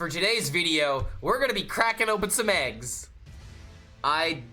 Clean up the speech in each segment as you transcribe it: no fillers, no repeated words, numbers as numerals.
For today's video, we're gonna be cracking open some eggs. I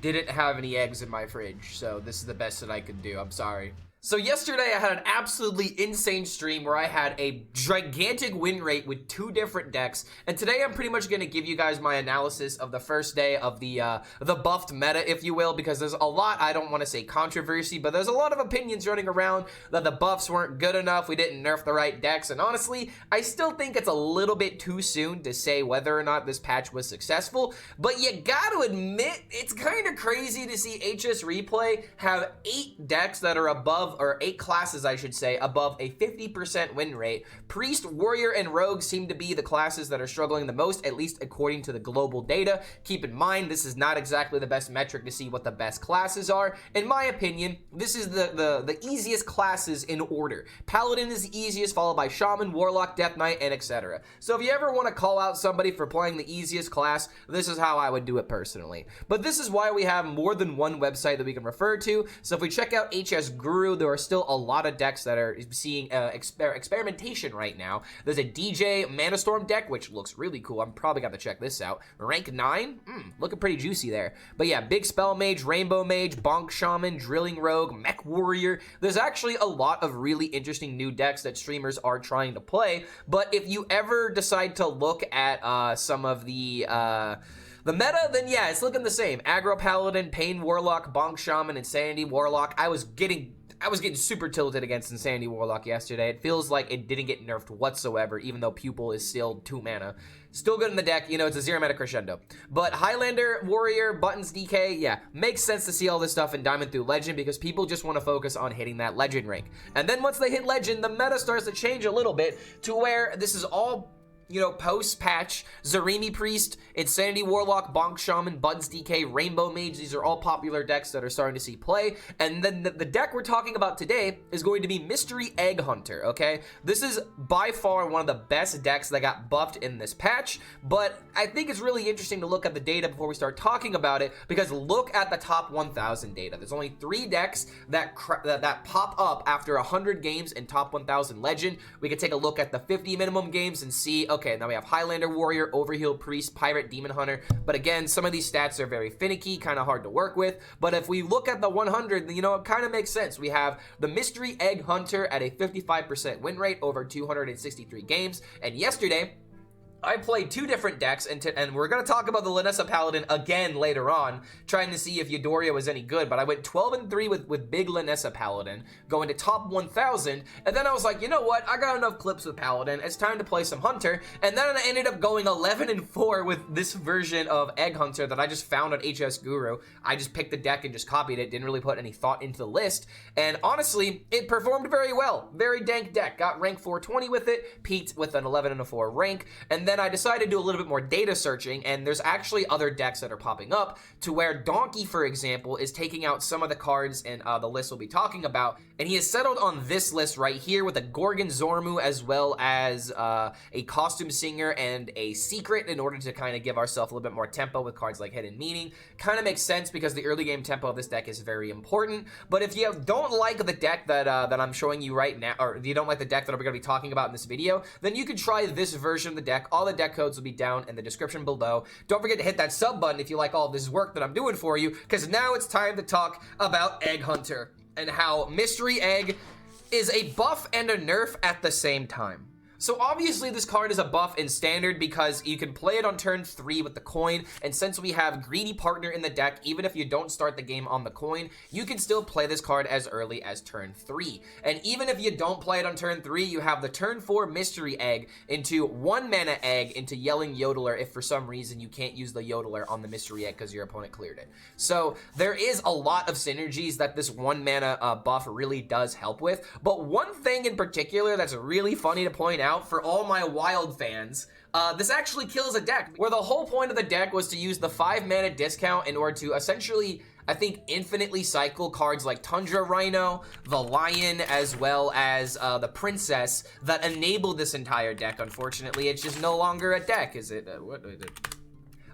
didn't have any eggs in my fridge, so this is the best that I could do. I'm sorry. So yesterday I had an absolutely insane stream where I had a gigantic win rate with 2 different decks, and today I'm pretty much going to give you guys my analysis of the first day of the buffed meta, if you will, because there's a lot, I don't want to say controversy, but there's a lot of opinions running around that the buffs weren't good enough, we didn't nerf the right decks, and honestly, I still think it's a little bit too soon to say whether or not this patch was successful, but you gotta admit, it's kind of crazy to see HSReplay have 8 decks that are above, or 8 classes I should say, above a 50% win rate. Priest, Warrior, and Rogue seem to be the classes that are struggling the most, at least according to the global data. Keep in mind, this is not exactly the best metric to see what the best classes are. In my opinion, this is the easiest classes in order. Paladin is the easiest, followed by Shaman, Warlock, Death Knight, and etc. So if you ever want to call out somebody for playing the easiest class, this is how I would do it personally. But this is why we have more than one website that we can refer to. So if we check out HS Guru, there are still a lot of decks that are seeing experimentation right now. There's a DJ Mana Storm deck, which looks really cool. I'm probably got to check this out. Rank 9, looking pretty juicy there. But yeah, Big Spell Mage, Rainbow Mage, Bonk Shaman, Drilling Rogue, Mech Warrior. There's actually a lot of really interesting new decks that streamers are trying to play. But if you ever decide to look at some of the meta, then yeah, it's looking the same. Aggro Paladin, Pain Warlock, Bonk Shaman, Insanity Warlock. I was getting super tilted against Insanity Warlock yesterday. It feels like it didn't get nerfed whatsoever, even though Pupil is still 2 mana. Still good in the deck, you know, it's a 0 mana crescendo. But Highlander, Warrior, Buttons, DK, yeah, makes sense to see all this stuff in Diamond through Legend because people just want to focus on hitting that Legend rank. And then once they hit Legend, the meta starts to change a little bit to where this is all, you know, post-patch. Zarimi Priest, Insanity Warlock, Bonk Shaman, Buttons DK, Rainbow Mage, these are all popular decks that are starting to see play. And then the deck we're talking about today is going to be Mystery Egg Hunter, okay? This is by far one of the best decks that got buffed in this patch, but I think it's really interesting to look at the data before we start talking about it, because look at the top 1,000 data. There's only 3 decks that pop up after 100 games in top 1,000 Legend. We can take a look at the 50 minimum games and see, okay, now we have Highlander, Warrior, Overheal, Priest, Pirate, Demon Hunter. But again, some of these stats are very finicky, kind of hard to work with. But if we look at the 100, you know, it kind of makes sense. We have the Mystery Egg Hunter at a 55% win rate over 263 games. And yesterday, I played 2 different decks, and we're going to talk about the Linessa Paladin again later on, trying to see if Eudoria was any good, but I went 12-3 with Big Linessa Paladin, going to top 1,000, and then I was like, you know what, I got enough clips with Paladin, it's time to play some Hunter, and then I ended up going 11-4 with this version of Egg Hunter that I just found on HS Guru. I just picked the deck and just copied it, didn't really put any thought into the list, and honestly, it performed very well. Very dank deck, got rank 420 with it, peaked with an 11-4 rank, and then I decided to do a little bit more data searching, and there's actually other decks that are popping up to where Donkey, for example, is taking out some of the cards in the list we'll be talking about, and he has settled on this list right here with a Gorgon Zormu as well as a Costume Singer and a Secret in order to kind of give ourselves a little bit more tempo with cards like Hidden Meaning. Kind of makes sense because the early game tempo of this deck is very important, but if you don't like the deck that I'm showing you right now, or if you don't like the deck that we're going to be talking about in this video, then you can try this version of the deck. All the deck codes will be down in the description below. Don't forget to hit that sub button if you like all this work that I'm doing for you, because now it's time to talk about Egg Hunter and how Mystery Egg is a buff and a nerf at the same time. So obviously this card is a buff in Standard because you can play it on turn 3 with the coin, and since we have Greedy Partner in the deck, even if you don't start the game on the coin, you can still play this card as early as turn 3. And even if you don't play it on turn 3, you have the turn 4 Mystery Egg into 1 mana egg into Yelling Yodeler if for some reason you can't use the Yodeler on the Mystery Egg because your opponent cleared it. So there is a lot of synergies that this 1 mana buff really does help with, but one thing in particular that's really funny to point out for all my Wild fans, this actually kills a deck, where the whole point of the deck was to use the 5 mana discount in order to essentially, I think, infinitely cycle cards like Tundra Rhino, the Lion, as well as the Princess that enable this entire deck. Unfortunately, it's just no longer a deck, is it?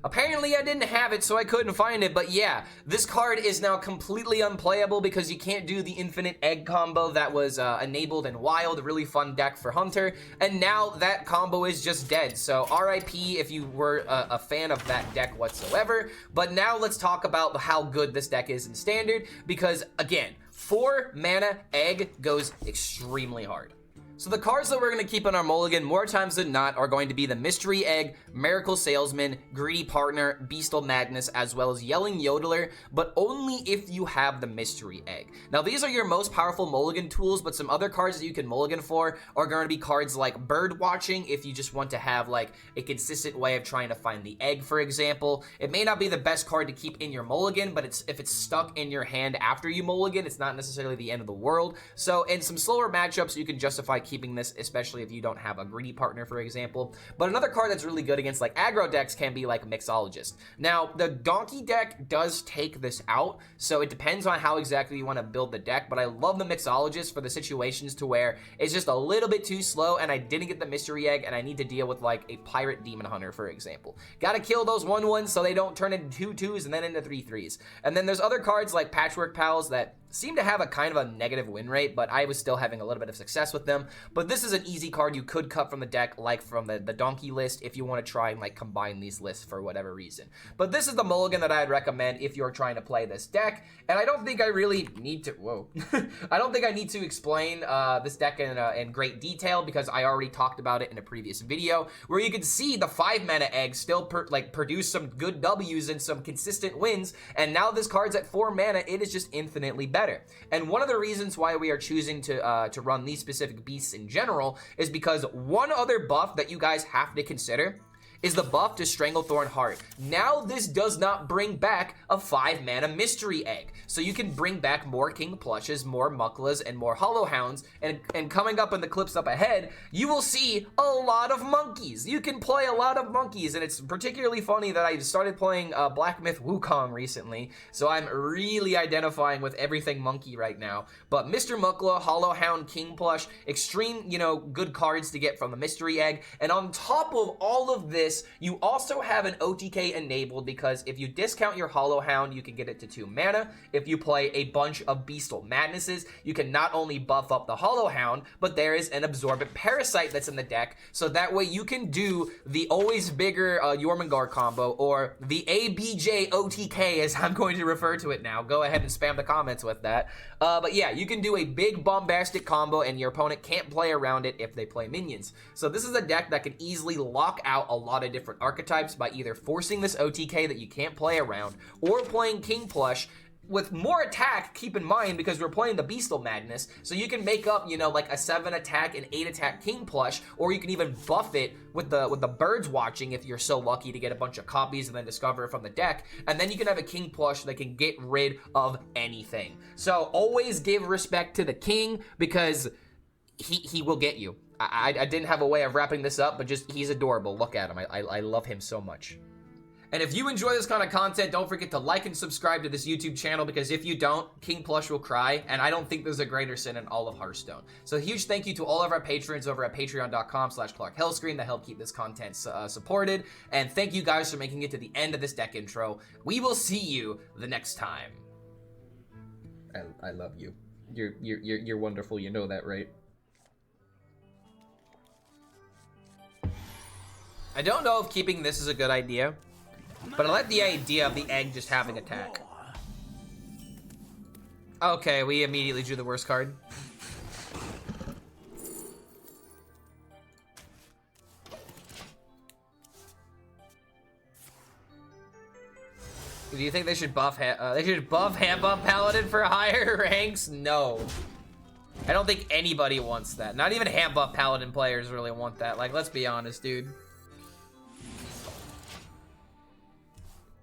Apparently I didn't have it, so I couldn't find it, but yeah, this card is now completely unplayable because you can't do the infinite egg combo that was enabled in Wild, a really fun deck for Hunter, and now that combo is just dead, so RIP if you were a fan of that deck whatsoever. But now let's talk about how good this deck is in Standard, because again, 4 mana egg goes extremely hard. So the cards that we're going to keep on our mulligan more times than not are going to be the Mystery Egg, Miracle Salesman, Greedy Partner, Beastal Madness, as well as Yelling Yodeler, but only if you have the Mystery Egg. Now these are your most powerful mulligan tools, but some other cards that you can mulligan for are going to be cards like Bird Watching if you just want to have like a consistent way of trying to find the egg, for example. It may not be the best card to keep in your mulligan, but if it's stuck in your hand after you mulligan, it's not necessarily the end of the world. So in some slower matchups, you can justify keeping this, especially if you don't have a Greedy Partner, for example. But another card that's really good against like aggro decks can be like Mixologist. Now the Donkey deck does take this out, so it depends on how exactly you want to build the deck, but I love the Mixologist for the situations to where it's just a little bit too slow and I didn't get the Mystery Egg and I need to deal with like a Pirate Demon Hunter, for example. Gotta kill those 1/1s so they don't turn into 2/2s and then into 3/3s. And then there's other cards like Patchwork Pals that seem to have a kind of a negative win rate, but I was still having a little bit of success with them. But this is an easy card you could cut from the deck, like from the Donkey list, if you want to try and like combine these lists for whatever reason. But this is the mulligan that I'd recommend if you're trying to play this deck, and I don't think I really need to, I don't think I need to explain this deck in great detail because I already talked about it in a previous video, where you can see the 5 mana egg still produce some good W's and some consistent wins, and now this card's at 4 mana, it is just infinitely better. And one of the reasons why we are choosing to run these specific beasts in general is because one other buff that you guys have to consider is the buff to Stranglethorn Heart. Now this does not bring back a 5 mana Mystery Egg. So you can bring back more King Plushes, more Mucklas, and more Hollow Hounds, and coming up in the clips up ahead, you will see a lot of monkeys. You can play a lot of monkeys, and it's particularly funny that I started playing Black Myth Wukong recently, so I'm really identifying with everything monkey right now. But Mr. Muckla, Hollow Hound, King Plush, extreme, good cards to get from the Mystery Egg, and on top of all of this, you also have an OTK enabled because if you discount your Hollow Hound, you can get it to 2 mana. If you play a bunch of Beastal Madnesses, you can not only buff up the Hollow Hound, but there is an Absorbent Parasite that's in the deck, so that way you can do the always bigger Jormungandr combo, or the ABJ OTK as I'm going to refer to it now. Go ahead and spam the comments with that. But yeah, you can do a big bombastic combo and your opponent can't play around it if they play minions. So this is a deck that can easily lock out a lot of different archetypes by either forcing this OTK that you can't play around or playing King Plush with more attack, keep in mind, because we're playing the Beastal Madness, so you can make up, like a 7 attack and 8 attack King Plush, or you can even buff it with the Birds Watching if you're so lucky to get a bunch of copies and then discover it from the deck, and then you can have a King Plush that can get rid of anything. So always give respect to the King, because he will get you. I didn't have a way of wrapping this up, but just, he's adorable. Look at him. I love him so much. And if you enjoy this kind of content, don't forget to like and subscribe to this YouTube channel, because if you don't, King Plush will cry, and I don't think there's a greater sin in all of Hearthstone. So a huge thank you to all of our patrons over at patreon.com/ClarkHellScream that help keep this content supported, and thank you guys for making it to the end of this deck intro. We will see you the next time. I love you. You're wonderful, you know that, right? I don't know if keeping this is a good idea, but I like the idea of the egg just having attack. Okay, we immediately drew the worst card. Do you think they should buff Hand Buff Paladin for higher ranks? No. I don't think anybody wants that. Not even Hand Buff Paladin players really want that. Like, let's be honest, dude.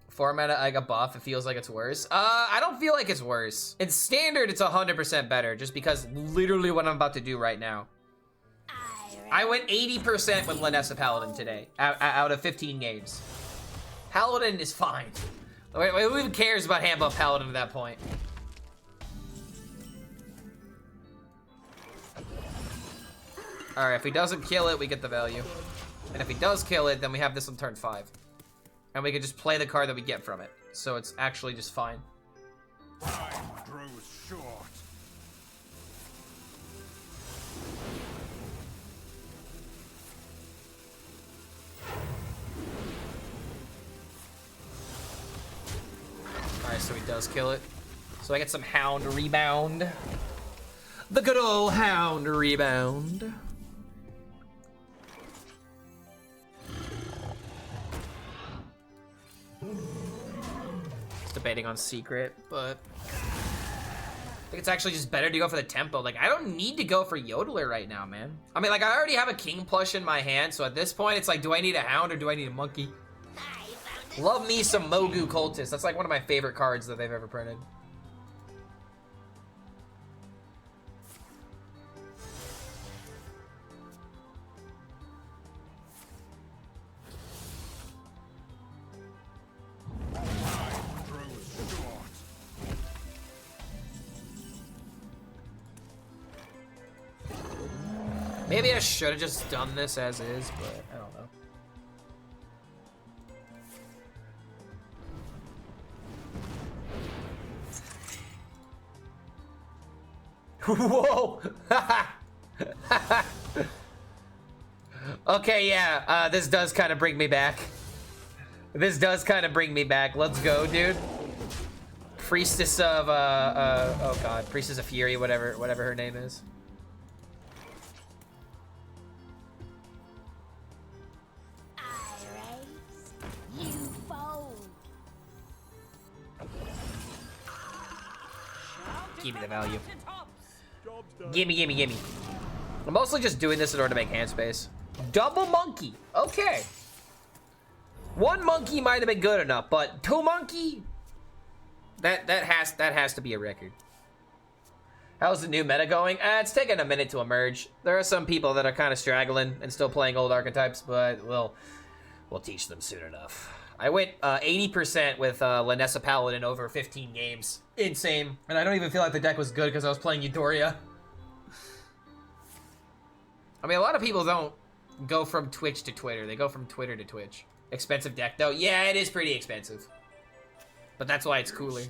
4 mana I got buff, it feels like it's worse. I don't feel like it's worse. In Standard, it's 100% better, just because literally what I'm about to do right now. I went 80% with Linessa Paladin today, out of 15 games. Paladin is fine. Who even cares about Hand Buff Paladin at that point? Alright, if he doesn't kill it, we get the value. And if he does kill it, then we have this on turn 5. and we can just play the card that we get from it. So it's actually just fine. Time grows short. Alright, so he does kill it. So I get some Hound rebound. The good old Hound rebound. Debating on secret, but I think it's actually just better to go for the tempo. Like, I don't need to go for Yodeler right now, man. I mean, like, I already have a King plush in my hand, so at this point, it's like, do I need a Hound or do I need a Monkey? Love me some Mogu Cultist. That's like one of my favorite cards that they've ever printed. Maybe I should have just done this as is, but I don't know. Whoa! Okay, yeah, this does kind of bring me back. This does kind of bring me back. Let's go, dude. Priestess of, oh god, Priestess of Fury, whatever her name is. Give me the value. Gimme, gimme, gimme. I'm mostly just doing this in order to make hand space. Double monkey. Okay. One monkey might have been good enough, but two monkey? That has to be a record. How's the new meta going? It's taking a minute to emerge. There are some people that are kind of straggling and still playing old archetypes, but we'll teach them soon enough. I went 80% with Lanessa Paladin over 15 games. Insane. And I don't even feel like the deck was good because I was playing Euphoria. I mean, a lot of people don't go from Twitch to Twitter. They go from Twitter to Twitch. Expensive deck, though. Yeah, it is pretty expensive. But that's why it's cooler.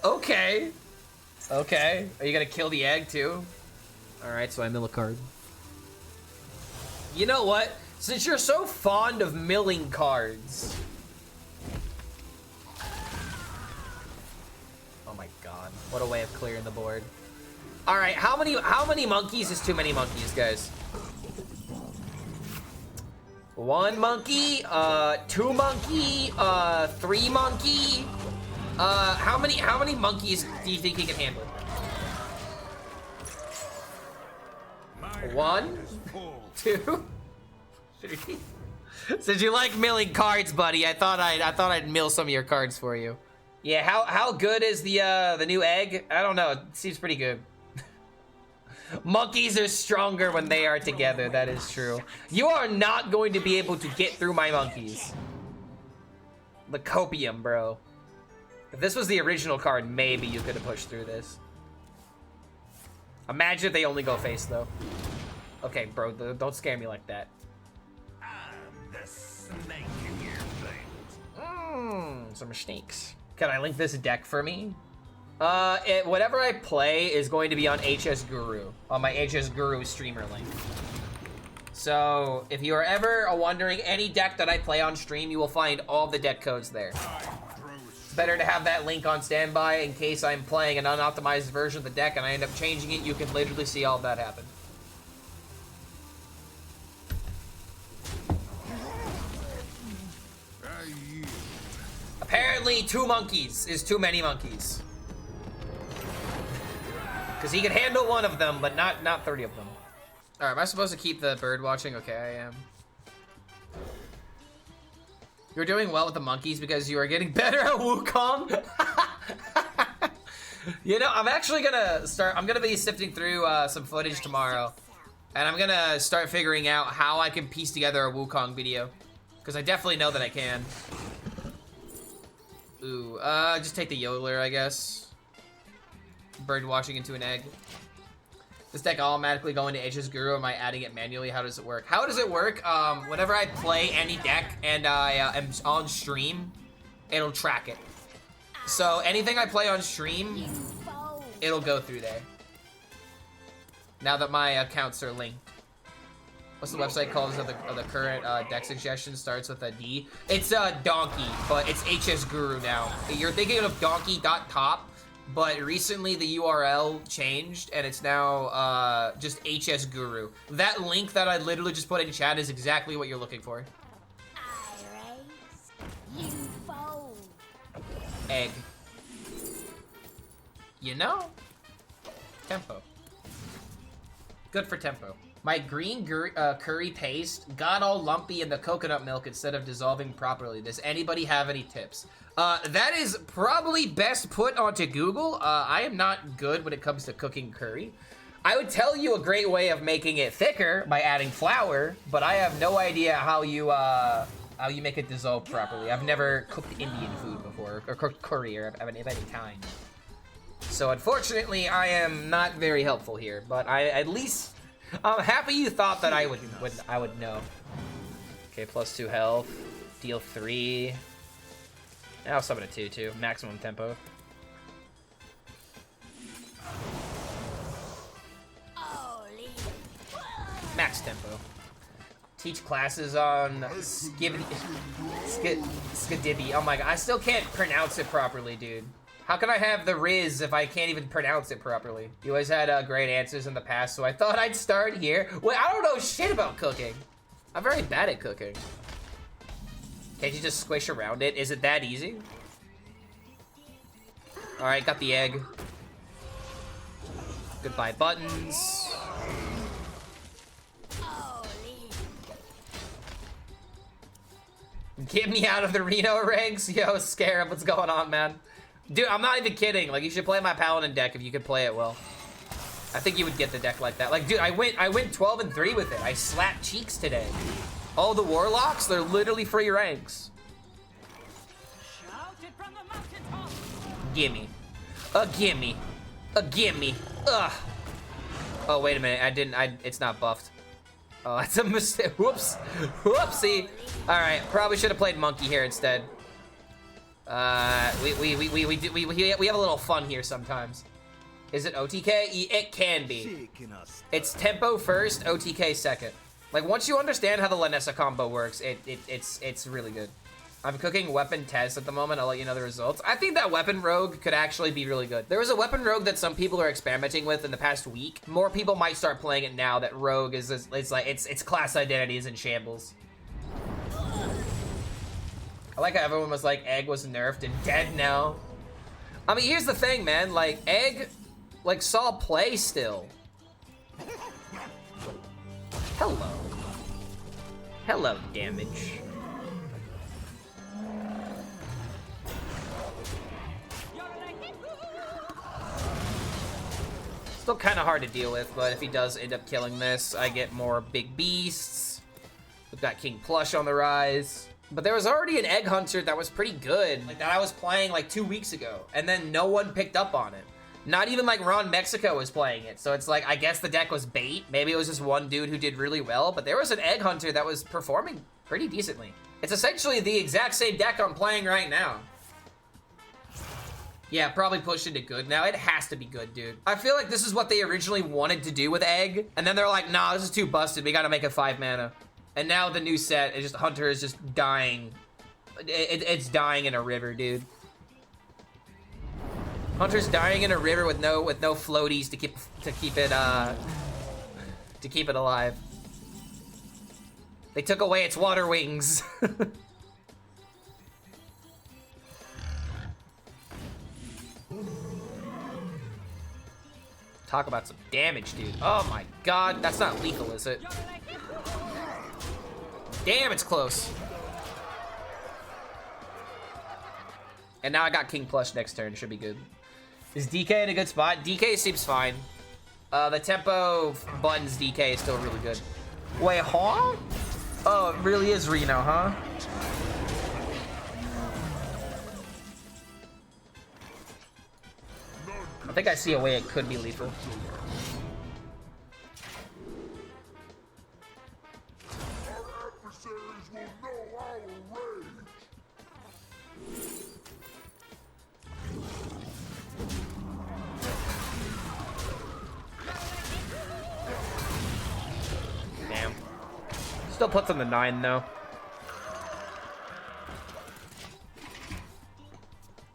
Okay. Okay. Are you gonna kill the egg, too? Alright, so I mill a card. You know what? Since you're so fond of milling cards. Oh my god. What a way of clearing the board. Alright, how many monkeys is too many monkeys, guys? One monkey, two monkey, three monkey. How many monkeys do you think he can handle? One, two, three. Since you like milling cards, buddy, I thought I'd mill some of your cards for you. Yeah, how good is the new egg? I don't know. It seems pretty good. Monkeys are stronger when they are together. That is true. You are not going to be able to get through my monkeys. The copium, bro. If this was the original card, maybe you could have pushed through this. Imagine if they only go face, though. Okay, bro, don't scare me like that. I'm the snake in your veins. Some snakes. Can I link this deck for me? Whatever I play is going to be on HS Guru, on my HS Guru streamer link. So, if you are ever wondering any deck that I play on stream, you will find all the deck codes there. It's better to have that link on standby in case I'm playing an unoptimized version of the deck and I end up changing it. You can literally see all of that happen. Apparently, 2 monkeys is too many monkeys. Because he can handle one of them, but not 30 of them. Alright, am I supposed to keep the bird watching? Okay, I am. You're doing well with the monkeys because you are getting better at Wukong. You know, I'm actually gonna start, I'm gonna be sifting through some footage tomorrow. And I'm gonna start figuring out how I can piece together a Wukong video. Because I definitely know that I can. Ooh, just take the Yodeler, I guess. Bird watching into an egg. This deck automatically going to HS Guru. Am I adding it manually? How does it work? How does it work? Whenever I play any deck and I am on stream, it'll track it. So anything I play on stream, it'll go through there. Now that my accounts are linked. What's the website called of the current deck suggestion? Starts with a D. It's Donkey, but it's HS Guru now. You're thinking of donkey.top. But recently the URL changed and it's now just HS Guru. That link that I literally just put in chat is exactly what you're looking for. Egg. You know? Tempo. Good for tempo. My green curry paste got all lumpy in the coconut milk instead of dissolving properly. Does anybody have any tips? That is probably best put onto Google. I am not good when it comes to cooking curry. I would tell you a great way of making it thicker by adding flour, but I have no idea how you make it dissolve properly. I've never cooked Indian food before, or cooked curry of any kind. So unfortunately, I am not very helpful here, but at least I'm happy you thought that I would know. Okay, +2 health, deal 3. Now summon a 2/2, maximum tempo. Max tempo. Teach classes on skibidi. Oh my god, I still can't pronounce it properly, dude. How can I have the Riz if I can't even pronounce it properly? You always had great answers in the past, so I thought I'd start here. Wait, I don't know shit about cooking. I'm very bad at cooking. Can't you just squish around it? Is it that easy? Alright, got the egg. Goodbye buttons. Get me out of the Reno ranks. Yo, Scarab, what's going on, man? Dude, I'm not even kidding. Like, you should play my Paladin deck if you could play it well. I think you would get the deck like that. Like, dude, I went 12-3 with it. I slapped cheeks today. All the Warlocks, they're literally free ranks. Gimme. Gimme. Gimme. Ugh. Oh, wait a minute. It's not buffed. Oh, that's a mistake. Whoops. Whoopsie. Alright, probably should have played Monkey here instead. We have a little fun here sometimes. Is it OTK? It can be. It's tempo first, OTK second. Like, once you understand how the Lanessa combo works, it's really good. I'm cooking weapon Tez at the moment. I'll let you know the results. I think that weapon rogue could actually be really good. There was a weapon rogue that some people are experimenting with in the past week. More people might start playing it now that rogue is like its class identity is in shambles. I like how everyone was like egg was nerfed and dead now. I mean, here's the thing, man. Like, egg like saw play still. Hello. Hello, damage. Still kind of hard to deal with, but if he does end up killing this, I get more big beasts. We've got King Plush on the rise. But there was already an egg hunter that was pretty good, like that I was playing like 2 weeks ago, and then no one picked up on it. Not even like Ron Mexico was playing it, so it's like, I guess the deck was bait. Maybe it was just one dude who did really well, but there was an egg hunter that was performing pretty decently. It's essentially the exact same deck I'm playing right now. Yeah, probably pushed into good now. It has to be good, dude. I feel like this is what they originally wanted to do with egg, and then they're like, nah, this is too busted. We gotta make it 5 mana. And now the new set is just Hunter is just dying. It's dying in a river, dude. Hunter's dying in a river with no floaties to keep it alive. They took away its water wings. Talk about some damage, dude. Oh my god, that's not lethal, is it? Damn, it's close. And now I got King Plush next turn. Should be good. Is DK in a good spot? DK seems fine. The tempo buttons DK is still really good. Wait, huh? Oh, it really is Reno, huh? I think I see a way it could be lethal. Damn. Still puts on the 9 though.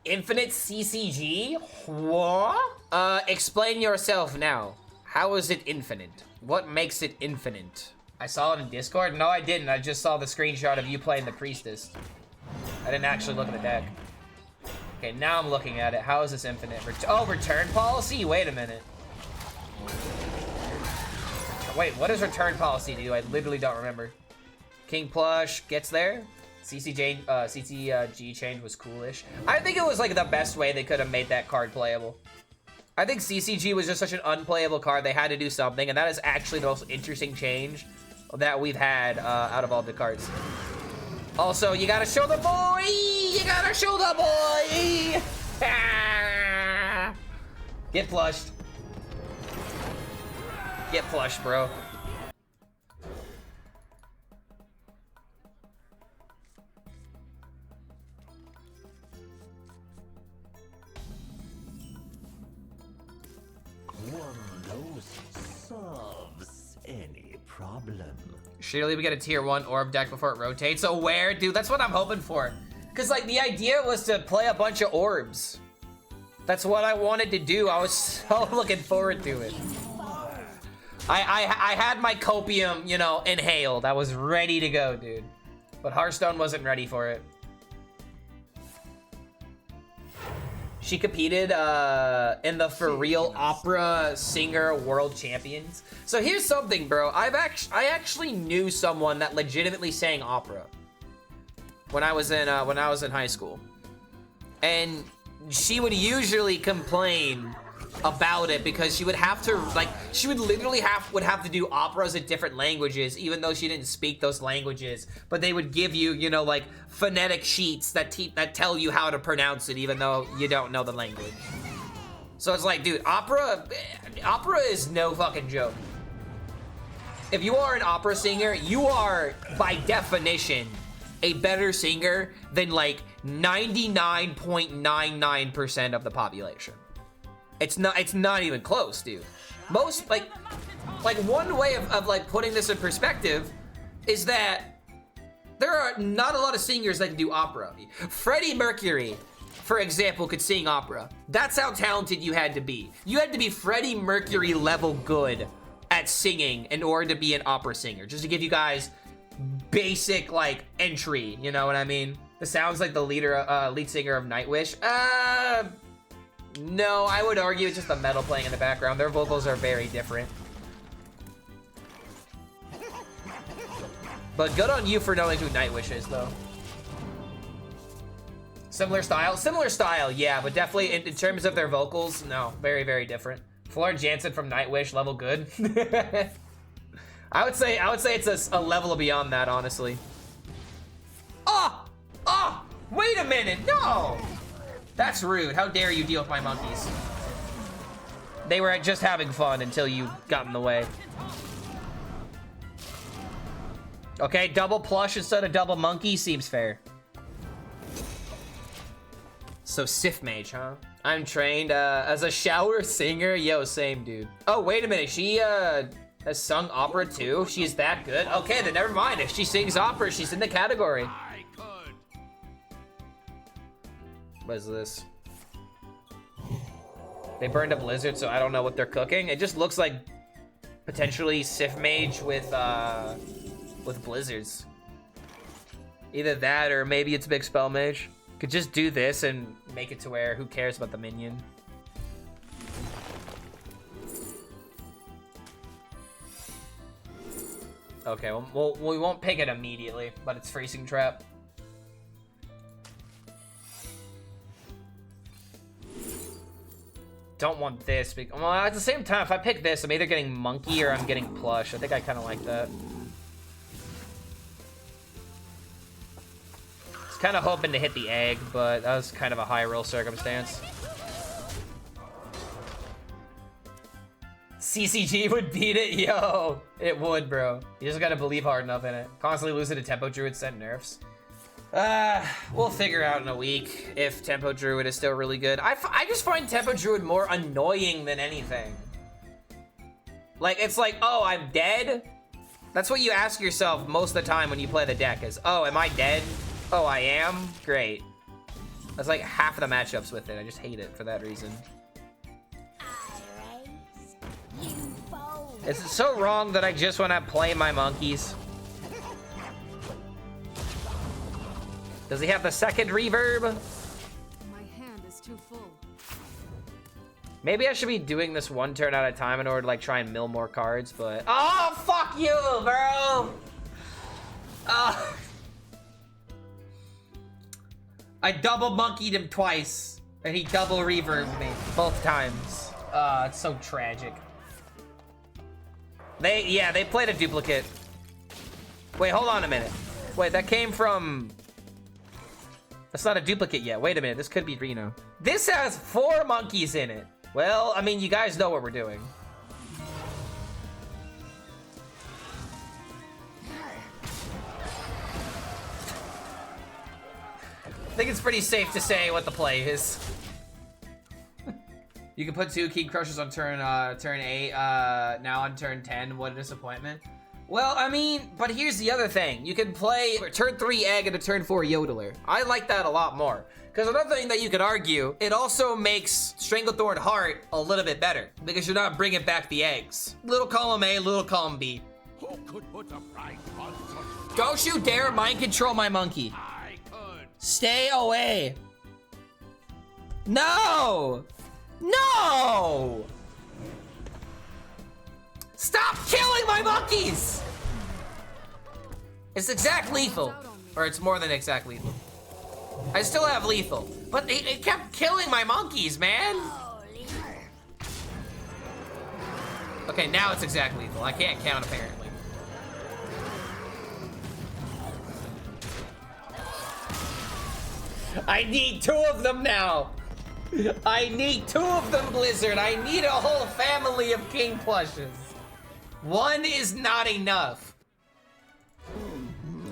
Infinite CCG? What? Explain yourself now. How is it infinite? What makes it infinite? I saw it in Discord? No, I didn't. I just saw the screenshot of you playing the Priestess. I didn't actually look at the deck. Okay, now I'm looking at it. How is this infinite? Return policy? Wait a minute. Wait, what does return policy do? I literally don't remember. King Plush gets there. CCG change was coolish. I think it was like the best way they could have made that card playable. I think CCG was just such an unplayable card. They had to do something, and that is actually the most interesting change that we've had out of all the cards. Also, you gotta show the boy! You gotta show the boy! Get plushed. Get plushed, bro. Solves any problem. Surely we get a tier 1 orb deck before it rotates. So where? Dude, that's what I'm hoping for. Because, like, the idea was to play a bunch of orbs. That's what I wanted to do. I was so looking forward to it. I had my copium, you know, inhaled. I was ready to go, dude. But Hearthstone wasn't ready for it. She competed in the For Real Opera Singer World Champions. So here's something, bro. I actually knew someone that legitimately sang opera when I was in high school, and she would usually complain about it because she would have to, like, she would literally would have to do operas in different languages, even though she didn't speak those languages. But they would give you, you know, like phonetic sheets that tell you how to pronounce it, even though you don't know the language. So it's like, dude, opera is no fucking joke. If you are an opera singer, you are by definition a better singer than like 99.99% of the population. It's not even close, dude. Most, like one way of like putting this in perspective is that there are not a lot of singers that can do opera. Freddie Mercury, for example, could sing opera. That's how talented you had to be. You had to be Freddie Mercury level good at singing in order to be an opera singer. Just to give you guys basic, like, entry, you know what I mean? This sounds like the lead singer of Nightwish. No, I would argue it's just the metal playing in the background. Their vocals are very different. But good on you for knowing who Nightwish is, though. Similar style, yeah, but definitely in terms of their vocals, no, very, very different. Floor Jansen from Nightwish, level good. I would say it's a level beyond that, honestly. Oh, wait a minute, no! That's rude. How dare you deal with my monkeys? They were just having fun until you got in the way. Okay, double plush instead of double monkey seems fair. So Sith Mage, huh? I'm trained as a shower singer. Yo, same, dude. Oh, wait a minute. She has sung opera too? She's that good? Okay, then never mind. If she sings opera, she's in the category. What is this? They burned a blizzard, so I don't know what they're cooking. It just looks like potentially Sith Mage with blizzards. Either that or maybe it's Big Spell Mage. Could just do this and make it to where who cares about the minion. Okay, well, we won't pick it immediately, but it's Freezing Trap. Don't want this. Well, at the same time, if I pick this, I'm either getting Monkey or I'm getting Plush. I think I kind of like that. I was kind of hoping to hit the egg, but that was kind of a high roll circumstance. CCG would beat it? Yo, it would, bro. You just gotta believe hard enough in it. Constantly losing to Tempo Druid sent nerfs. We'll figure out in a week if Tempo Druid is still really good. I just find Tempo Druid more annoying than anything. Like, it's like, oh, I'm dead? That's what you ask yourself most of the time when you play the deck is, oh, am I dead? Oh, I am? Great. That's like half of the matchups with it. I just hate it for that reason. It's so wrong that I just want to play my monkeys. Does he have the second reverb? My hand is too full. Maybe I should be doing this one turn at a time in order to like try and mill more cards, but oh, fuck you, bro. I double monkeyed him twice, and he double reverbed me both times. It's so tragic. They played a duplicate. Wait, hold on a minute. Wait, that came from... That's not a duplicate yet. Wait a minute, this could be Reno. This has 4 monkeys in it. Well, I mean, you guys know what we're doing. I think it's pretty safe to say what the play is. You can put 2 King Crushers on turn 8, now on turn 10. What a disappointment. Well, I mean, but here's the other thing. You can play turn 3 Egg and a turn 4 Yodeler. I like that a lot more. Because another thing that you could argue, it also makes Stranglethorn Heart a little bit better. Because you're not bringing back the eggs. Little column A, little column B. Who could put a price on such? Don't you dare mind control my monkey. I could. Stay away. No! No! Stop killing my monkeys! It's exact lethal. Or it's more than exact lethal. I still have lethal. But it kept killing my monkeys, man! Okay, now it's exact lethal. I can't count, apparently. I need 2 of them now! I need 2 of them, Blizzard. I need a whole family of King Plushes. 1 is not enough.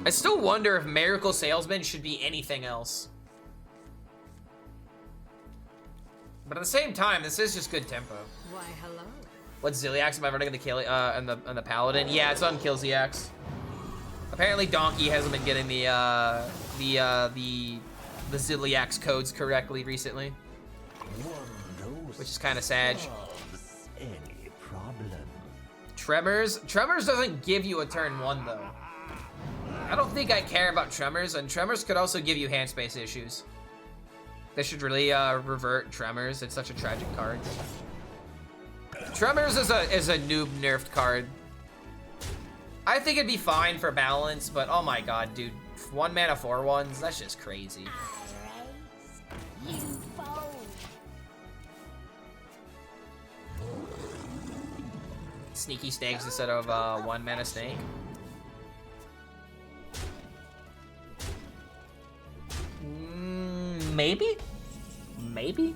I still wonder if Miracle Salesman should be anything else. But at the same time, this is just good tempo. Why, hello. What Ziliax am I running in the kill and the Paladin? Yeah, it's on Kill Ziliax. Apparently Donkey hasn't been getting the Ziliax codes correctly recently. Which is kind of sad. Any problem? Tremors doesn't give you a turn 1 though. I don't think I care about Tremors, and Tremors could also give you hand space issues. They should really revert Tremors. It's such a tragic card. Tremors is a noob nerfed card. I think it'd be fine for balance, but oh my god, dude. 1 mana 4/1s, that's just crazy. Sneaky snakes instead of 1 mana snake. Maybe? Maybe?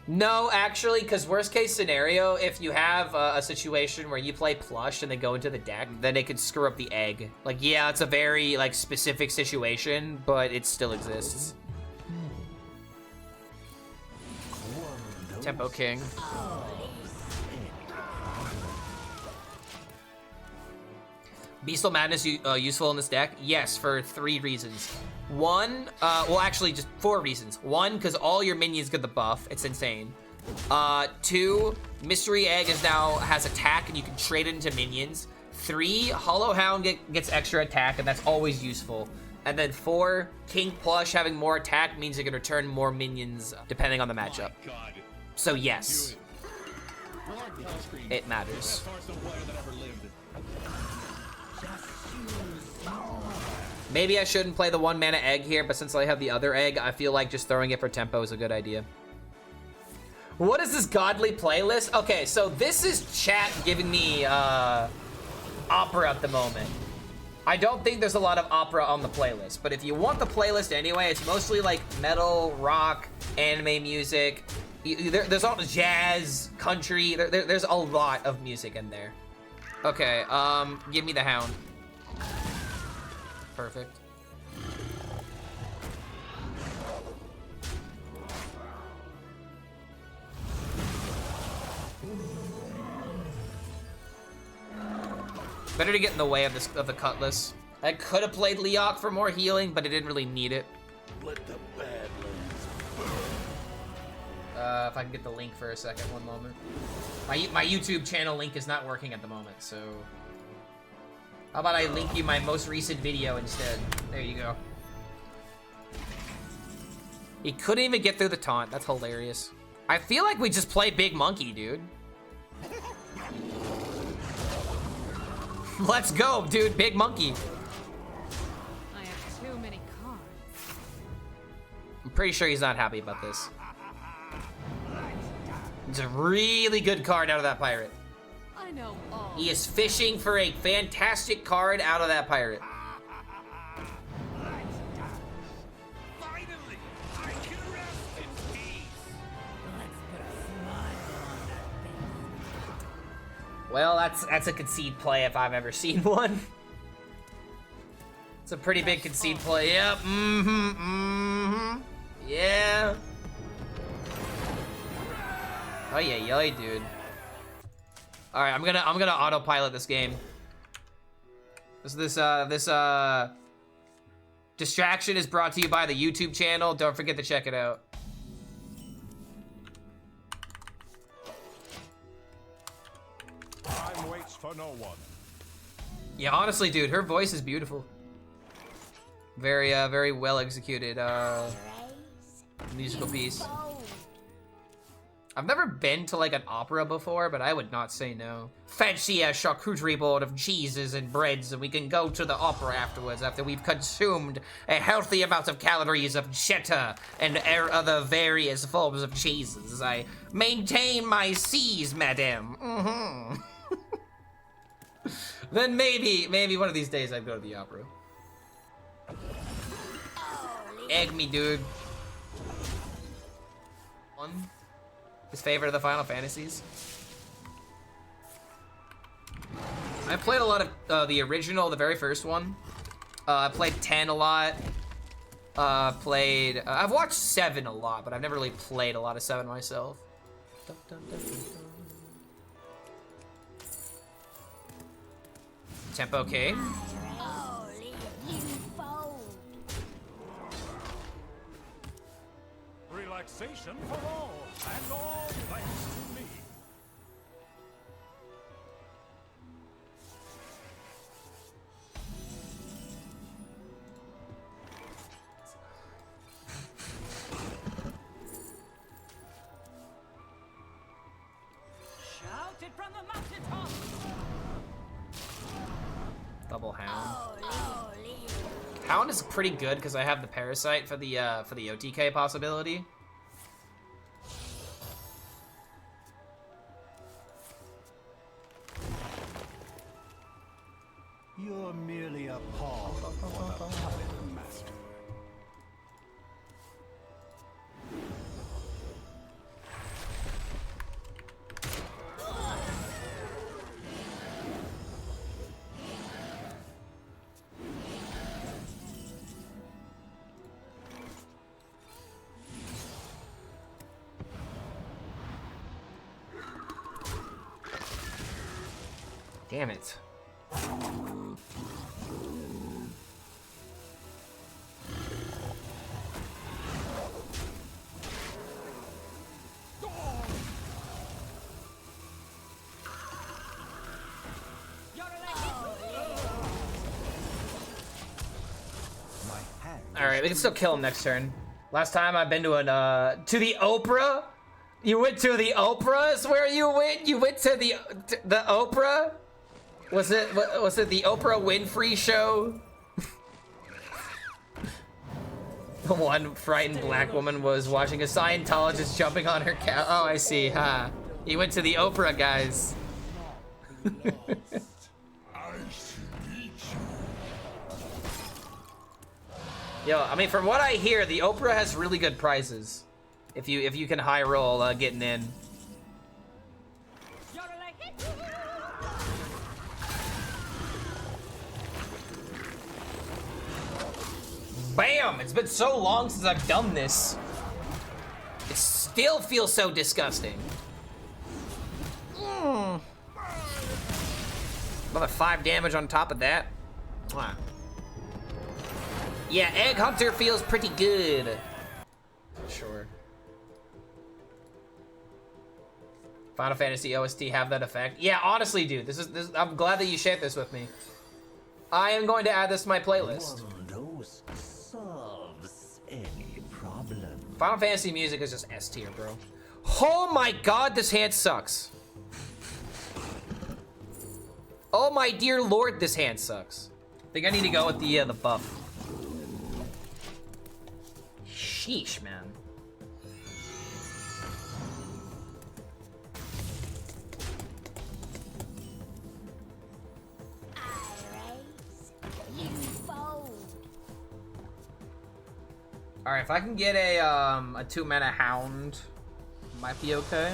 No, actually, because worst case scenario, if you have a situation where you play plush and they go into the deck, then it could screw up the egg. Like, yeah, it's a very, like, specific situation, but it still exists. Tempo King. Beastal Madness useful in this deck? Yes, for 3 reasons. 1, well actually just 4 reasons. 1, because all your minions get the buff. It's insane. 2, Mystery Egg has attack and you can trade it into minions. 3, Hollow Hound gets extra attack and that's always useful. And then 4, King Plush having more attack means you can return more minions depending on the matchup. So yes, it matters. Maybe I shouldn't play the 1 mana egg here, but since I have the other egg, I feel like just throwing it for tempo is a good idea. What is this godly playlist? Okay, so this is chat giving me opera at the moment. I don't think there's a lot of opera on the playlist, but if you want the playlist anyway, it's mostly like metal, rock, anime music, There's all the jazz, country. There's a lot of music in there. Okay, give me the hound. Perfect. Better to get in the way of the cutlass. I could have played Leok for more healing, but I didn't really need it. Let the badlands If I can get the link for a second, one moment. My YouTube channel link is not working at the moment, so how about I link you my most recent video instead? There you go. He couldn't even get through the taunt. That's hilarious. I feel like we just play Big Monkey, dude. Let's go, dude. Big Monkey. I have too many cards. I'm pretty sure he's not happy about this. It's a really good card out of that pirate. I know all. He is fishing for a fantastic card out of that pirate. finally, I can rest in peace. Well, that's a concede play if I've ever seen one. It's a pretty big concede play. Yep. Yeah. Oh yeah, dude. All right, I'm gonna autopilot this game. This distraction is brought to you by the YouTube channel. Don't forget to check it out. Time waits for no one. Yeah, honestly, dude, her voice is beautiful. Very, very well executed musical piece. I've never been to like an opera before, but I would not say no. Fancy a charcuterie board of cheeses and breads, and we can go to the opera afterwards after we've consumed a healthy amount of calories of cheddar and other various forms of cheeses. I maintain my C's, madame. Then maybe one of these days I'd go to the opera. Egg me, dude. One. His favorite of the Final Fantasies. I played a lot of the original, the very first one. I played 10 a lot. I've watched 7 a lot, but I've never really played a lot of 7 myself. Dun, dun, dun, dun, dun. Tempo okay. Relaxation for all, and all thanks to me. Shout it from the mountaintop. Double Hound. Hound is pretty good because I have the Parasite for the OTK possibility. You're merely a pawn for the puppet master. Damn it. Alright, we can still kill him next turn. Last time I've been to to the Oprah? You went to the Oprah is where you went? You went to the Oprah? Was it the Oprah Winfrey show? The one frightened black woman was watching a Scientologist jumping on her couch. Oh, I see, huh? You went to the Oprah, guys. Yo, I mean, from what I hear, the Oprah has really good prizes. if you can high roll getting in. Bam! It's been so long since I've done this. It still feels so disgusting. Another 5 damage on top of that. Mwah. Yeah, Egg Hunter feels pretty good. Sure. Final Fantasy OST have that effect? Yeah, honestly, dude, this is I'm glad that you shared this with me. I am going to add this to my playlist. Solves any problem. Final Fantasy music is just S tier, bro. Oh my god, this hand sucks. Oh my dear lord, this hand sucks. I think I need to go with the buff. Sheesh, man. All right, if I can get a 2-mana hound, might be okay.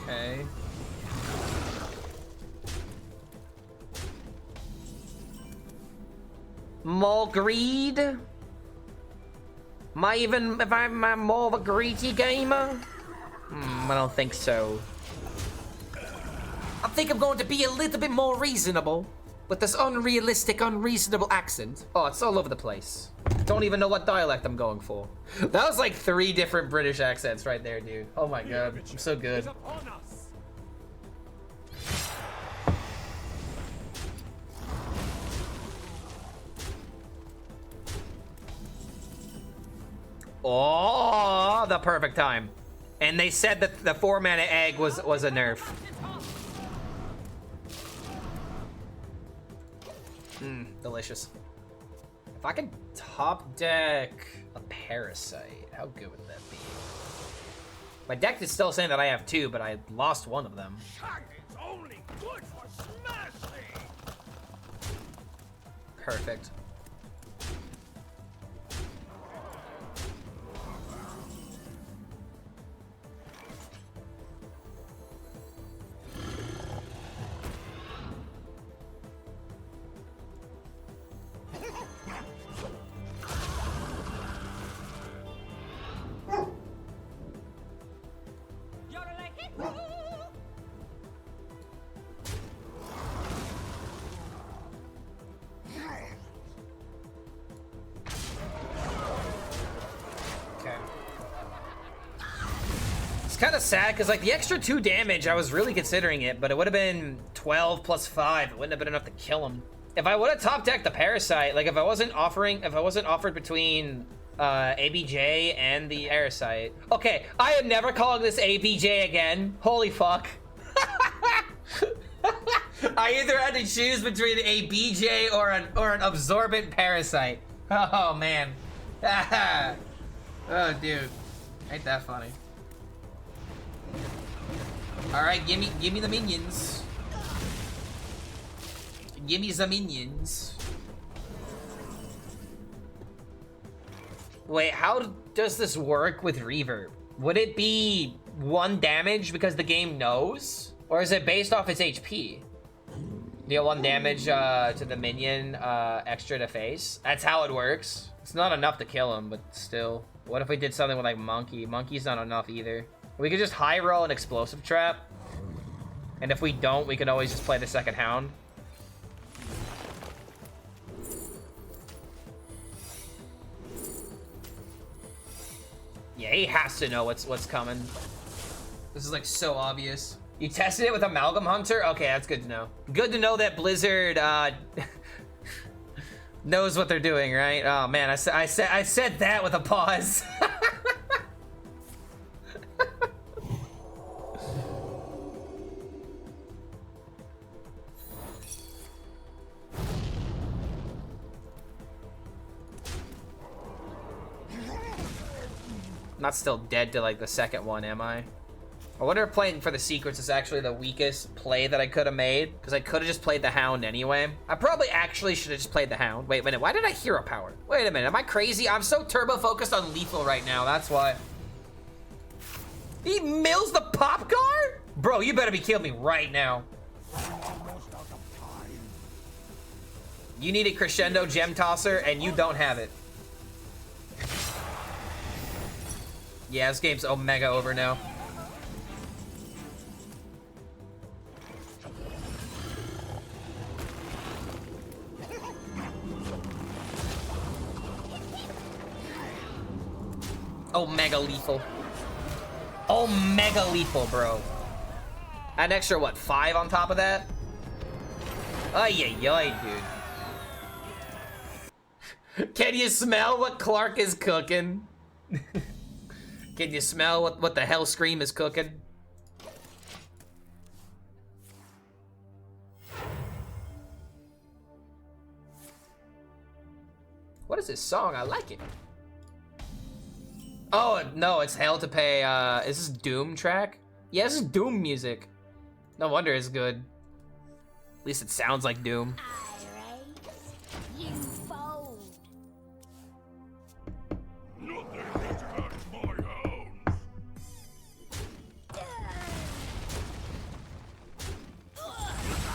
Okay. More greed? Am I more of a greedy gamer? I don't think so. I think I'm going to be a little bit more reasonable with this unrealistic, unreasonable accent. Oh, it's all over the place. Don't even know what dialect I'm going for. That was like 3 different British accents right there, dude. Oh my god, I'm so good. Oh, the perfect time. And they said that the 4-mana egg was a nerf. Delicious. If I could top deck a Parasite, how good would that be? My deck is still saying that I have 2, but I lost one of them. It's only good for smashing. Perfect. Kind of sad because like the extra 2 damage, I was really considering it, but it would have been 12 plus 5. It wouldn't have been enough to kill him. If I would have top decked the Parasite, like if I wasn't offered between ABJ and the Parasite. Okay, I am never calling this ABJ again. Holy fuck. I either had to choose between a BJ or an absorbent Parasite. Oh man. Oh dude, ain't that funny. All right, give me the minions. Give me the minions. Wait, how does this work with reverb? Would it be 1 damage because the game knows? Or is it based off its HP? Deal 1 damage to the minion, extra to face? That's how it works. It's not enough to kill him, but still. What if we did something with like MONKE? MONKE's not enough either. We could just high roll an explosive trap. And if we don't, we can always just play the second hound. Yeah, he has to know what's coming. This is like so obvious. You tested it with Amalgam Hunter? Okay, that's good to know. Good to know that Blizzard knows what they're doing, right? Oh man, I said that with a pause. Not still dead to like the second one, am I? I wonder if playing for the secrets is actually the weakest play that I could have made, because I could have just played the Hound anyway. I probably actually should have just played the Hound. Wait a minute, why did I hero power? Wait a minute, am I crazy? I'm so turbo focused on lethal right now, that's why. He mills the pop guard? Bro, you better be killing me right now. You need a crescendo gem tosser, and you don't have it. Yeah, this game's omega over now. Omega lethal. Omega lethal, bro. An extra, what, 5 on top of that? Ay, ay, ay, dude. Can you smell what Clark is cooking? Can you smell what the HELLSCREAM is cooking? What is this song? I like it. Oh, no, it's Hell to Pay. Is this Doom track? Yeah, this is Doom music. No wonder it's good. At least it sounds like Doom. You fold. Nothing can touch my hounds.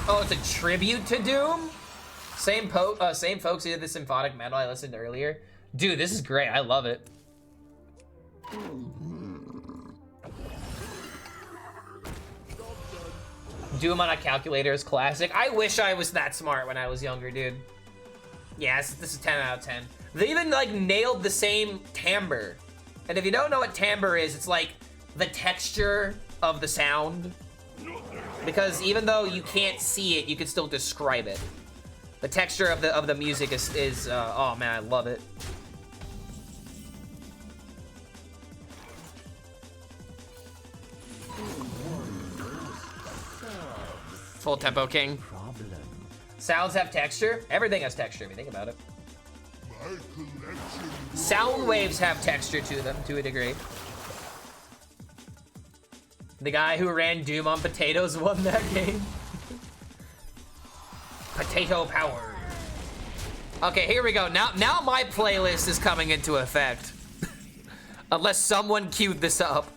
Oh, it's a tribute to Doom? Same folks who did the symphonic metal I listened to earlier. Dude, this is great. I love it. Doom on a calculator is classic. I wish I was that smart when I was younger, dude. Yes, this is 10 out of 10. They even like nailed the same timbre. And if you don't know what timbre is, it's like the texture of the sound. Because even though you can't see it, you can still describe it. The texture of the music is oh man, I love it. Full tempo king. Sounds have texture. Everything has texture if you think about it. Sound waves have texture to them to a degree. The guy who ran Doom on potatoes won that game. Potato power. Okay, here we go. Now my playlist is coming into effect. Unless someone queued this up.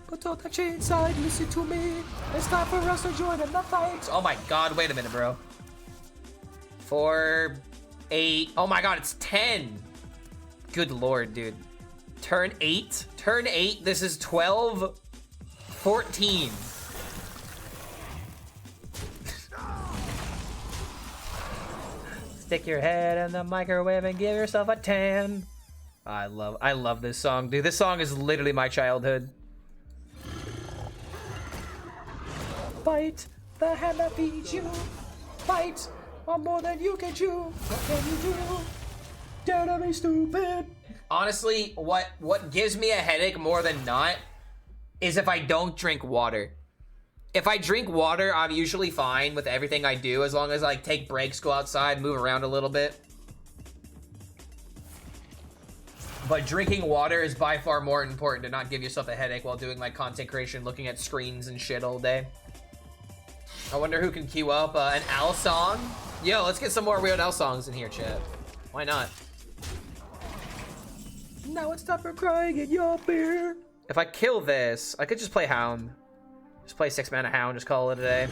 Put all that shit inside, listen to me. It's time for us to join in the fight. Oh my god, wait a minute, bro. 4, 8. Oh my god, it's 10. Good lord, dude. Turn 8. Turn 8. This is 12, 14. Stick your head in the microwave and give yourself a tan. I love this song, dude. This song is literally my childhood. Fight, the hammer feeds you. Fight, or more than you can chew. What can you do? Dare to be stupid. Honestly, what gives me a headache more than not is if I don't drink water. If I drink water, I'm usually fine with everything I do as long as I take breaks, go outside, move around a little bit. But drinking water is by far more important to not give yourself a headache while doing like content creation, looking at screens and shit all day. I wonder who can queue up an L song. Yo, let's get some more weird L songs in here, chat. Why not? Now it's time for crying in your beer. If I kill this, I could just play Hound. Just play 6-mana Hound, just call it a day.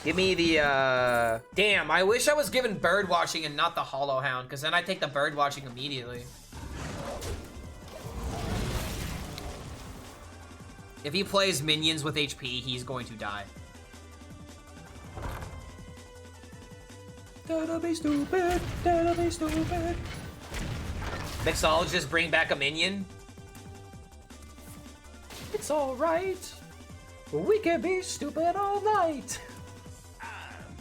Give me the, Damn, I wish I was given bird watching and not the Hollow Hound, because then I take the bird watching immediately. If he plays minions with HP, he's going to die. That'll be stupid. That'll be stupid. Mixologist, bring back a minion. It's alright. We can be stupid all night. I'm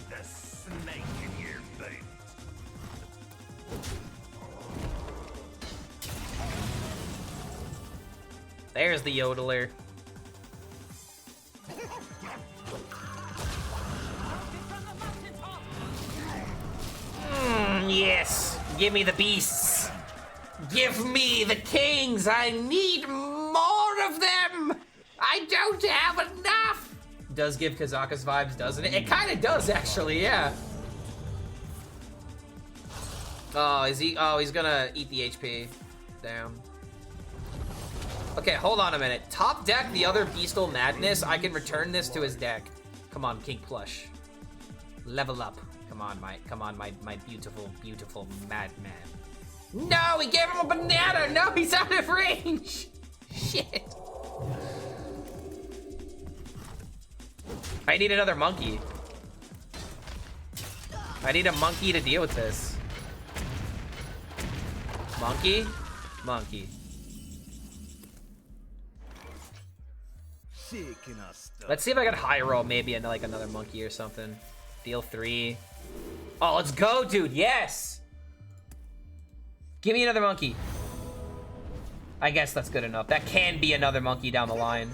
the snake in your boot. There's the yodeler. Give me the beasts. Give me the kings. I need more of them. I don't have enough. Does give Kazakus vibes, doesn't it? It kind of does, actually, yeah. Oh, is he? Oh, he's gonna eat the HP. Damn. Okay, hold on a minute. Top deck the other Beastal Madness. I can return this to his deck. Come on, King Plush. Level up. Come on, my beautiful, beautiful madman. No, he gave him a banana. No, he's out of range. Shit. I need another monkey. I need a monkey to deal with this. Monkey? Monkey. Let's see if I can high roll maybe into like another monkey or something. Deal 3. Oh, let's go, dude. Yes. Give me another monkey. I guess that's good enough. That can be another monkey down the line.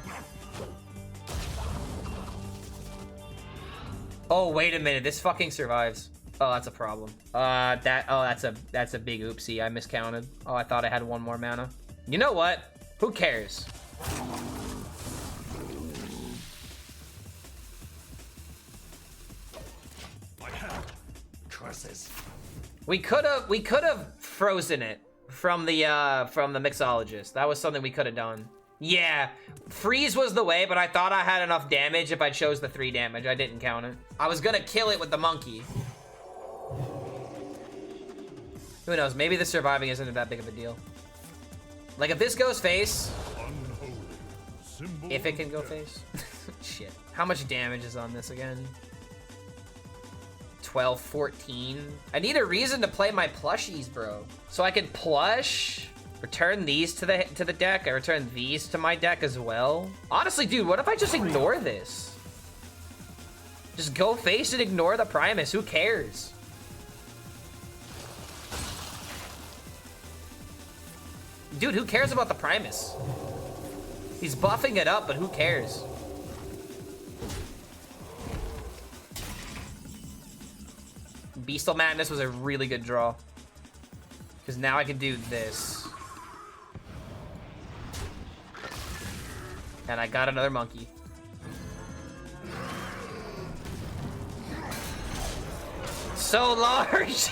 Oh, wait a minute. This fucking survives. Oh, that's a problem. That's a big oopsie. I miscounted. Oh, I thought I had one more mana. You know what? Who cares? We could have frozen it from the mixologist. That was something we could have done. Yeah, freeze was the way, but I thought I had enough damage if I chose the 3 damage. I didn't count it. I was gonna kill it with the monkey. Who knows? Maybe the surviving isn't that big of a deal. Like if this goes face, if it can go face. Shit. How much damage is on this again? 12, 14. I need a reason to play my plushies, bro. So I can plush, return these to the deck. I return these to my deck as well. Honestly, dude, what if I just ignore this? Just go face and ignore the Primus. Who cares? Dude, who cares about the Primus? He's buffing it up, but who cares? Beastal Madness was a really good draw. Because now I can do this. And I got another monkey. So large!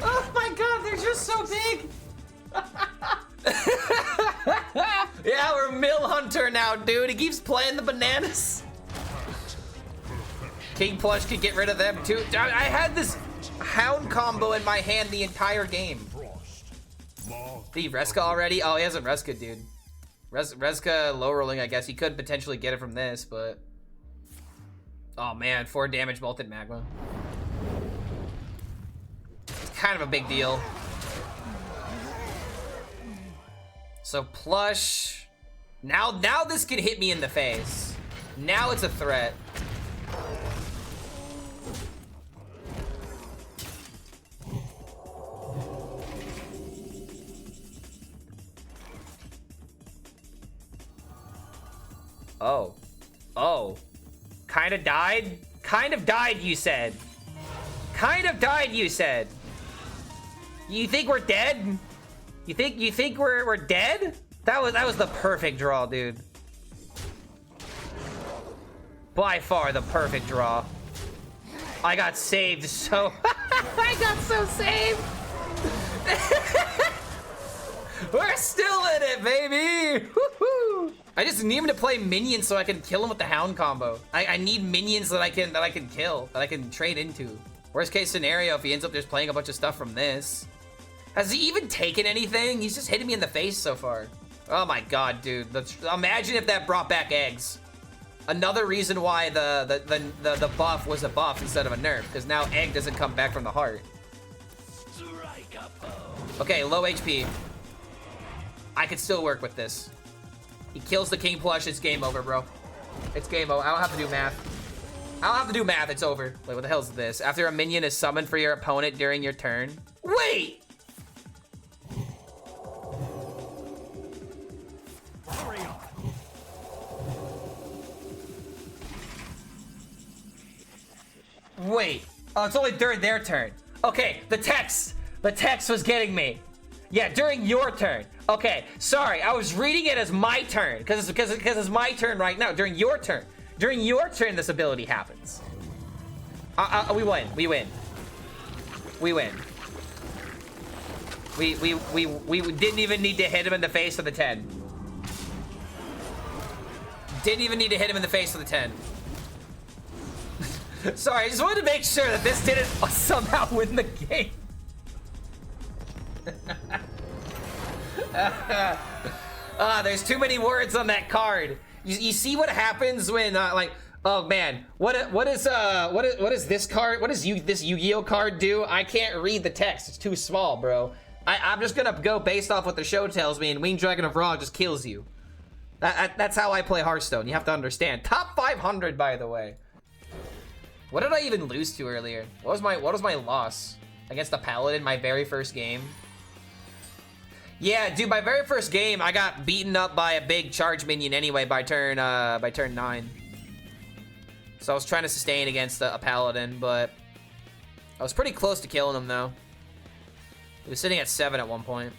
Oh my god, they're just so big! Yeah, we're Mill Hunter now, dude. He keeps playing the bananas. King Plush could get rid of them too. I had this Hound combo in my hand the entire game. Did he Reska already? Oh, he hasn't Reska, dude. Reska low rolling, I guess. He could potentially get it from this, but... Oh man, 4 damage Molten Magma. It's kind of a big deal. So Plush, now this could hit me in the face. Now it's a threat. Oh, kind of died? Kind of died, you said. Kind of died, you said. You think we're dead? You think we're dead? That was the perfect draw, dude. By far the perfect draw. I got saved so I got so saved. We're still in it, baby. Woo-hoo. I just need him to play minions so I can kill him with the Hound combo. I need minions that I can kill, that I can trade into. Worst case scenario, if he ends up just playing a bunch of stuff from this. Has he even taken anything? He's just hitting me in the face so far. Oh my god, dude. Imagine if that brought back eggs. Another reason why the buff was a buff instead of a nerf, because now egg doesn't come back from the heart. Okay, low HP. I could still work with this. He kills the King Plush, it's game over, bro. It's game over. I don't have to do math. I don't have to do math, it's over. Wait, what the hell is this? After a minion is summoned for your opponent during your turn. Wait! Oh, it's only during their turn. Okay, the text was getting me. Yeah, during your turn. Okay, sorry, I was reading it as my turn because it's my turn right now. During your turn, this ability happens. We win. We didn't even need to hit him in the face with the 10. Didn't even need to hit him in the face with the 10. Sorry, I just wanted to make sure that this didn't somehow win the game. There's too many words on that card. You see what happens when like, oh man, what is this card? What does this Yu-Gi-Oh card do? I can't read the text. It's too small, bro. I'm just gonna go based off what the show tells me, and Winged Dragon of Ra just kills you. That's how I play Hearthstone. You have to understand. Top 500, by the way. What did I even lose to earlier? What was my loss against the Paladin? My very first game. Yeah, dude, my very first game, I got beaten up by a big charge minion anyway by turn 9. So I was trying to sustain against a Paladin, but I was pretty close to killing him though. He was sitting at 7 at one point.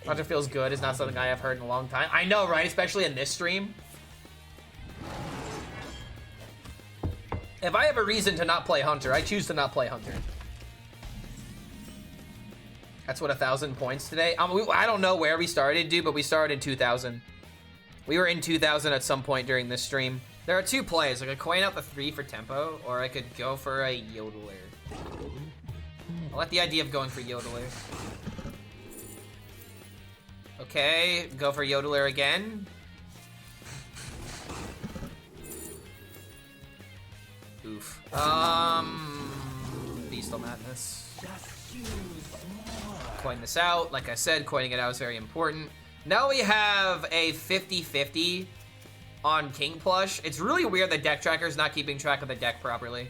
Hunter feels good. It's not something I have heard in a long time. I know, right? Especially in this stream. If I have a reason to not play Hunter, I choose to not play Hunter. That's what, 1,000 points today? I don't know where we started, dude, but we started in 2,000. We were in 2,000 at some point during this stream. There are two plays. I could coin out the 3 for tempo, or I could go for a Yodeler. I like the idea of going for Yodeler. Okay, go for Yodeler again. Oof. Beastal Madness. Coin this out. Like I said, coining it out is very important. Now we have a 50-50 on King Plush. It's really weird that Deck Tracker is not keeping track of the deck properly.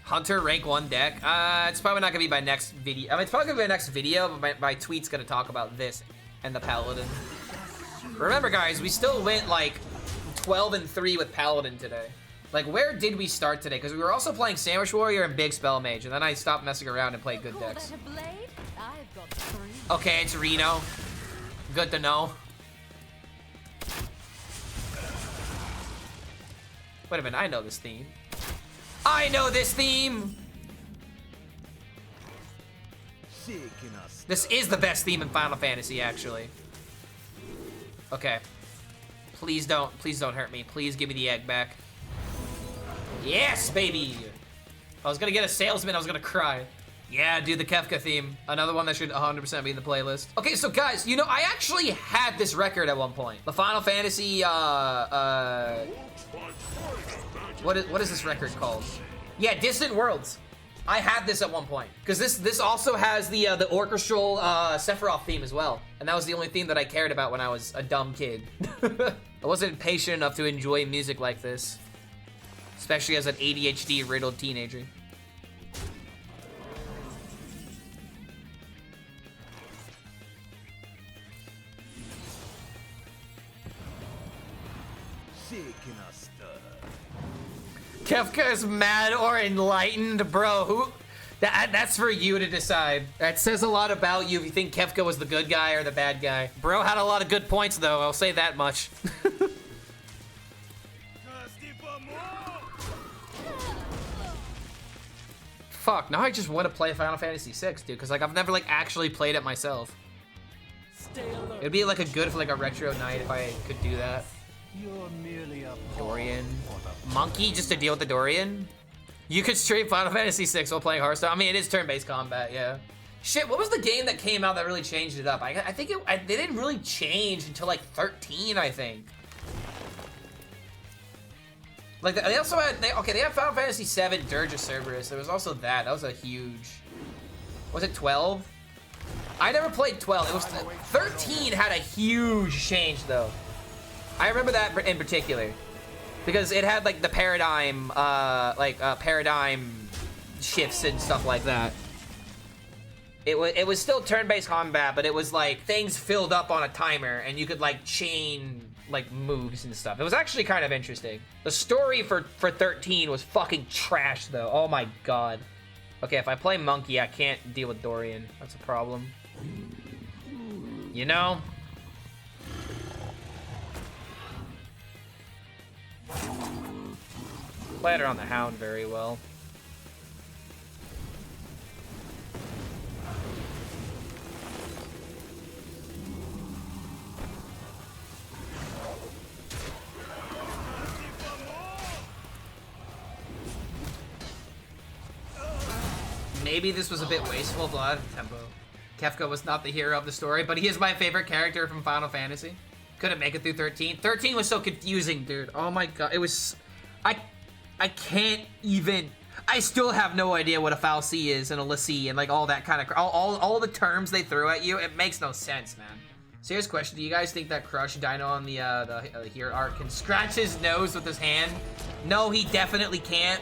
Hunter rank 1 deck. It's probably not gonna be my next video. I mean, it's probably gonna be my next video, but my tweet's gonna talk about this and the Paladin. Remember, guys, we still went like 12-3 with Paladin today. Like, where did we start today? Because we were also playing Sandwich Warrior and Big Spell Mage, and then I stopped messing around and played good decks. Okay, it's Reno. Good to know. Wait a minute, I know this theme. I know this theme! This is the best theme in Final Fantasy, actually. Okay. Please don't hurt me. Please give me the egg back. Yes, baby! If I was gonna get a salesman, I was gonna cry. Yeah, dude, the Kefka theme. Another one that should 100% be in the playlist. Okay, so guys, you know, I actually had this record at one point. The Final Fantasy, what is this record called? Yeah, Distant Worlds. I had this at one point. Because this also has the orchestral Sephiroth theme as well. And that was the only theme that I cared about when I was a dumb kid. I wasn't patient enough to enjoy music like this. Especially as an ADHD-riddled teenager. Kefka is mad or enlightened, bro. Who? That's for you to decide. That says a lot about you if you think Kefka was the good guy or the bad guy. Bro had a lot of good points, though. I'll say that much. Fuck, now I just want to play Final Fantasy VI, dude, because like I've never like actually played it myself. It'd be like a good for like a retro night if I could do that. You're merely a Dorian. MONKE just to deal with the Dorian? You could stream Final Fantasy VI while playing Hearthstone. I mean, it is turn-based combat, yeah. Shit, what was the game that came out that really changed it up? I think they didn't really change until like 13, I think. Like they also had they had Final Fantasy VII Dirge of Cerberus. There was also that. That was a huge. Was it 12? I never played 12. It was 13 had a huge change though. I remember that in particular because it had like the paradigm paradigm shifts and stuff like that. It was still turn-based combat, but it was like things filled up on a timer and you could like chain like moves and stuff. It was actually kind of interesting. The story for 13 was fucking trash though. Oh my god. Okay, if I play Monkey, I can't deal with Dorian. That's a problem. You know? Played around the Hound very well. Maybe this was a bit wasteful, but tempo. Kefka was not the hero of the story, but he is my favorite character from Final Fantasy. Couldn't make it through 13. 13 was so confusing, dude. Oh my god, it was... I can't even... I still have no idea what a Fal'Cie is and a Lassie and like all that kind of... All the terms they threw at you, it makes no sense, man. Serious question, do you guys think that Crush Dino on the here art can scratch his nose with his hand? No, he definitely can't.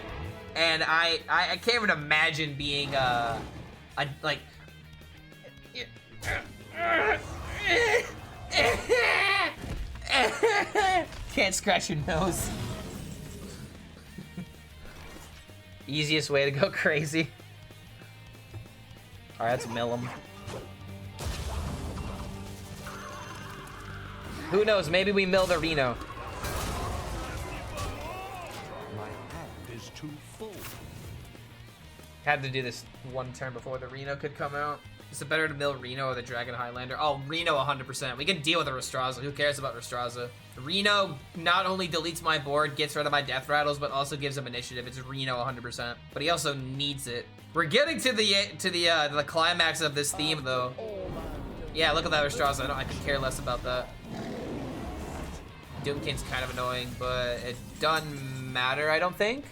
And I can't even imagine being like can't scratch your nose. Easiest way to go crazy. All right, let's mill him. Who knows? Maybe we mill the Reno. Had to do this one turn before the Reno could come out. Is it better to mill Reno or the Dragon Highlander? Oh, Reno 100%. We can deal with the Restraza. Who cares about Restraza? Reno not only deletes my board, gets rid of my death rattles, but also gives him initiative. It's Reno 100%. But he also needs it. We're getting to the climax of this theme though. Yeah, look at that Restraza. I could care less about that. Doomkin's kind of annoying, but it doesn't matter, I don't think.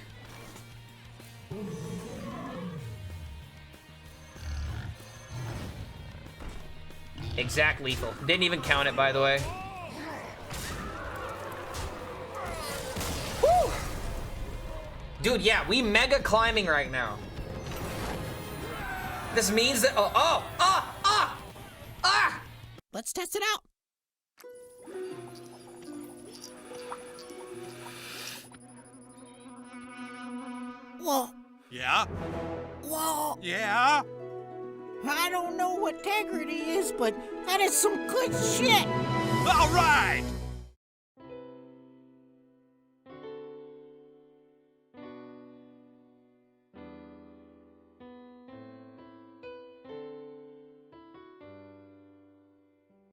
Exact lethal. Didn't even count it, by the way. Woo! Dude, yeah, we mega climbing right now. This means that Let's test it out. Whoa. Yeah? Whoa. Yeah? I don't know what integrity is, but that is some good shit. All right!